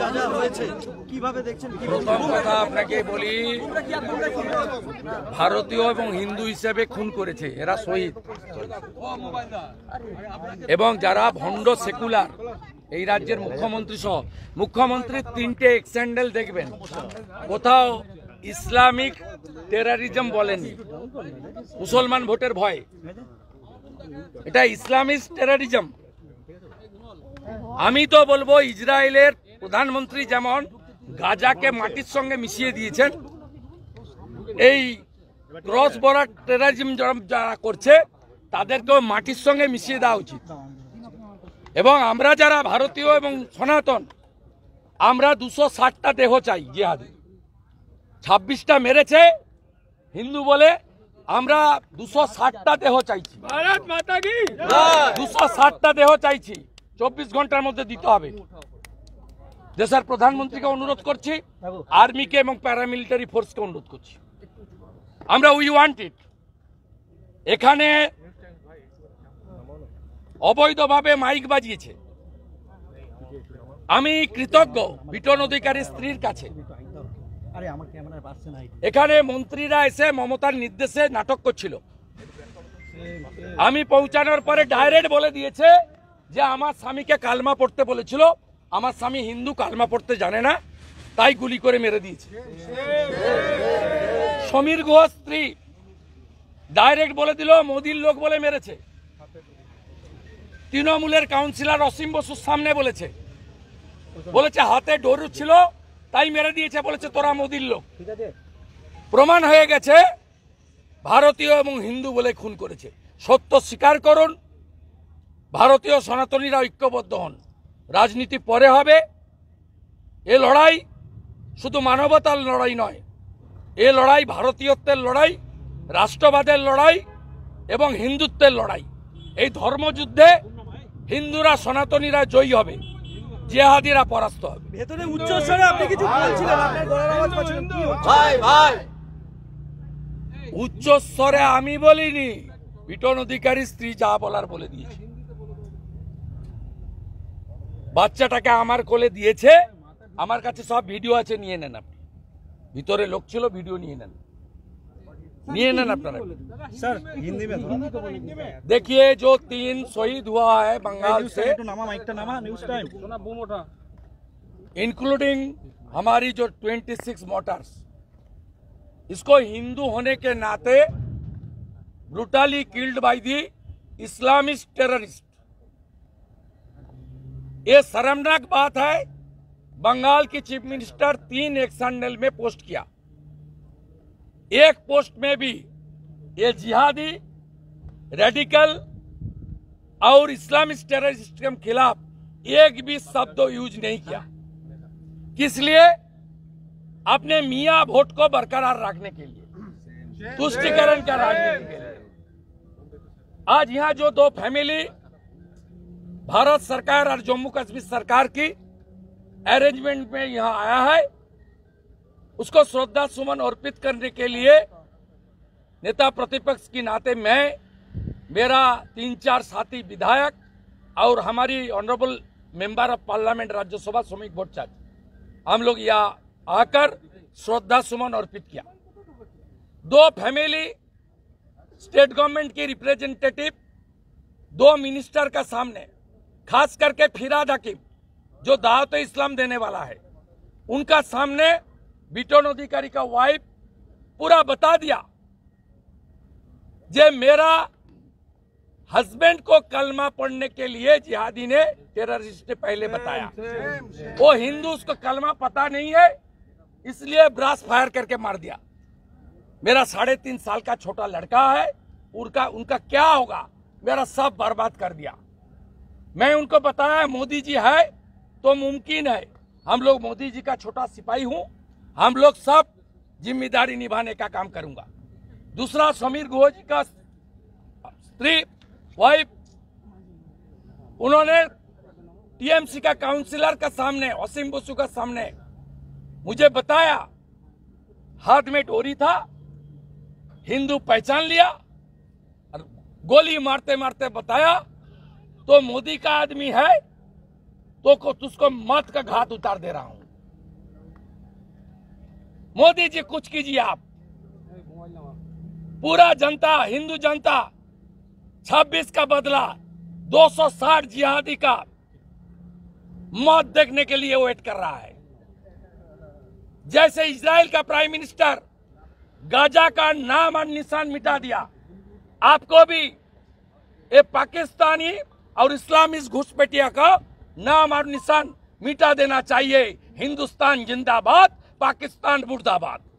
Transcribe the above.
যা যা হয়েছে কিভাবে দেখছেন? প্রথম কথা আপনাকে বলি, ভারতীয় এবং হিন্দু হিসেবে খুন করেছে, এরা শহীদ। এবং যারা ভণ্ড সেকুলার, এই রাজ্যের মুখ্যমন্ত্রী সহ, মুখ্যমন্ত্রীর 3টে এক্সহ্যান্ডেল দেখবেন, কোথাও ইসলামিক টেরারিজম বলেননি, মুসলমান ভোটের ভয়, এটা ইসলামিক টেরারিজম। আমি তো বলবো ইসরায়েলের প্রধানমন্ত্রী যেমন গাজাকে মাটির সঙ্গে মিশিয়ে দিয়েছেন, এই ক্রস বর্ডার টেরারিজম যারা করছে তাদেরকেও মাটির সঙ্গে মিশিয়ে দেওয়া উচিত। এবং আমরা যারা ভারতীয় এবং সনাতন, আমরা 260টা দেহ চাই জিহাদি। 26টা মেরেছে হিন্দু বলে, আমরা 260টা দেহ চাইছি। ভারত মাতা কি 260টা দেহ চাইছি, 24 ঘন্টার মধ্যে দিতে হবে। দেশের প্রধানমন্ত্রীকে অনুরোধ করছি, আর্মিকে এবং প্যারামিলিটারি ফোর্সকে অনুরোধ করছি, আমরা উই ওয়ান্ট ইট। এখানে অবৈধভাবে মাইক বাজিয়েছে। আমি কৃতজ্ঞ বিটন অধিকারী স্ত্রীর কাছে। এখানে মন্ত্রীরা এসে মমতার নির্দেশে নাটক করছিল, আমি পৌঁছানোর পরে ডাইরেক্ট বলে দিয়েছে যে আমার স্বামীকে কালমা পড়তে বলেছিল, আমার স্বামী হিন্দু, কালমা পড়তে জানে না, তাই গুলি করে মেরে দিয়েছে। সমীর গুহ স্ত্রী ডাইরেক্ট বলে দিল মোদির লোক বলে মেরেছে। তৃণমূলের কাউন্সিলর অসীম বসুর সামনে বলেছে হাতে ডোরু ছিল তাই মেরে দিয়েছে, বলেছে তোরা মোদির লোক। প্রমাণ হয়ে গেছে ভারতীয় এবং হিন্দু বলে খুন করেছে। সত্য স্বীকার করুন, ভারতীয় সনাতনীরা ঐক্যবদ্ধ হন। রাজনীতি পরে হবে। এ লড়াই শুধু মানবতার লড়াই নয়, এ লড়াই ভারতীয়ত্বের লড়াই, রাষ্ট্রবাদের লড়াই এবং হিন্দুত্বের লড়াই। এই ধর্মযুদ্ধে হিন্দুরা সনাতনীরা জয়ী হবে, জিহাদিরা পরাস্ত হবে। ভেতরে উচ্চস্বরে আপনি কিছু বলছিলেন, আপনার গলার আওয়াজ পাচ্ছিলাম। কি হচ্ছে? ভাই উচ্চস্বরে আমি বলিনি, বিটন অধিকারী স্ত্রী যা বলার বলে দিয়েছে। বাচ্চাটাকে আমার কোলে দিয়েছে, আমার কাছে সব ভিডিও আছে, নিয়ে নেন আপনি। ভিতরে লোক ছিল, ভিডিও নিয়ে নেন আপনারা। सर हिंदी में देखिए, जो 3 शहीद हुआ है बंगाल से, इंक्लूडिंग हमारी जो 26 मोटर्स, इसको हिंदू होने के नाते brutally killed by the Islamist terrorist. ये शर्मनाक बात है। बंगाल की चीफ मिनिस्टर 3 एक्सहैंडल में पोस्ट किया, एक पोस्ट में भी ये जिहादी, रेडिकल और इस्लामिक टेररिस्ट के खिलाफ एक भी शब्द यूज नहीं किया। किस लिए? अपने मियां वोट को बरकरार रखने के लिए, तुष्टिकरण का राजनीति के लिए। आज यहां जो 2 फैमिली भारत सरकार और जम्मू कश्मीर सरकार की अरेंजमेंट में यहां आया है, उसको श्रद्धा सुमन अर्पित करने के लिए नेता प्रतिपक्ष की नाते मैं, मेरा 3-4 साथी विधायक और हमारी honourable member of parliament Rajya Sabha श्रमिक भट्टाचार्य, हम लोग यहाँ आकर श्रद्धा सुमन अर्पित किया। 2 फैमिली स्टेट गवर्नमेंट की रिप्रेजेंटेटिव, 2 मिनिस्टर का सामने, खास करके फिराद हकीम जो दावत इस्लाम देने वाला है, उनका सामने बिटन अधिकारी का वाइफ पूरा बता दिया जे मेरा हस्बैंड को कलमा पढ़ने के लिए जिहादी ने, टेररिस्ट ने पहले बताया। वो हिंदू, उसको कलमा पता नहीं है, इसलिए ब्रास फायर करके मार दिया। मेरा 3.5 साल का छोटा लड़का है, उनका क्या होगा? मेरा सब बर्बाद कर दिया। मैं उनको बताया मोदी जी है तो मुमकिन है, हम लोग मोदी जी का छोटा सिपाही हूं, हम लोग सब जिम्मेदारी निभाने का काम करूंगा। दूसरा, समीर गुह जी का स्त्री वाइफ, उन्होंने टीएमसी का काउंसिलर का सामने, असीम बसु का सामने मुझे बताया, हाथ में डोरी था, हिंदू पहचान लिया और गोली मारते मारते बताया तो मोदी का आदमी है तो तुझको मौत का घाट उतार दे रहा हूं। मोदी जी कुछ कीजिए आप। पूरा जनता, हिंदू जनता 26 का बदला 260 जिहादी का मौत देखने के लिए वेट कर रहा है। जैसे इजराइल का प्राइम मिनिस्टर गाजा का नाम और निशान मिटा दिया, आपको भी ये पाकिस्तानी और इस्लामिस्ट घुसपैठिया का नाम और निशान मिटा देना चाहिए। हिंदुस्तान जिंदाबाद, पाकिस्तान मुर्दाबाद।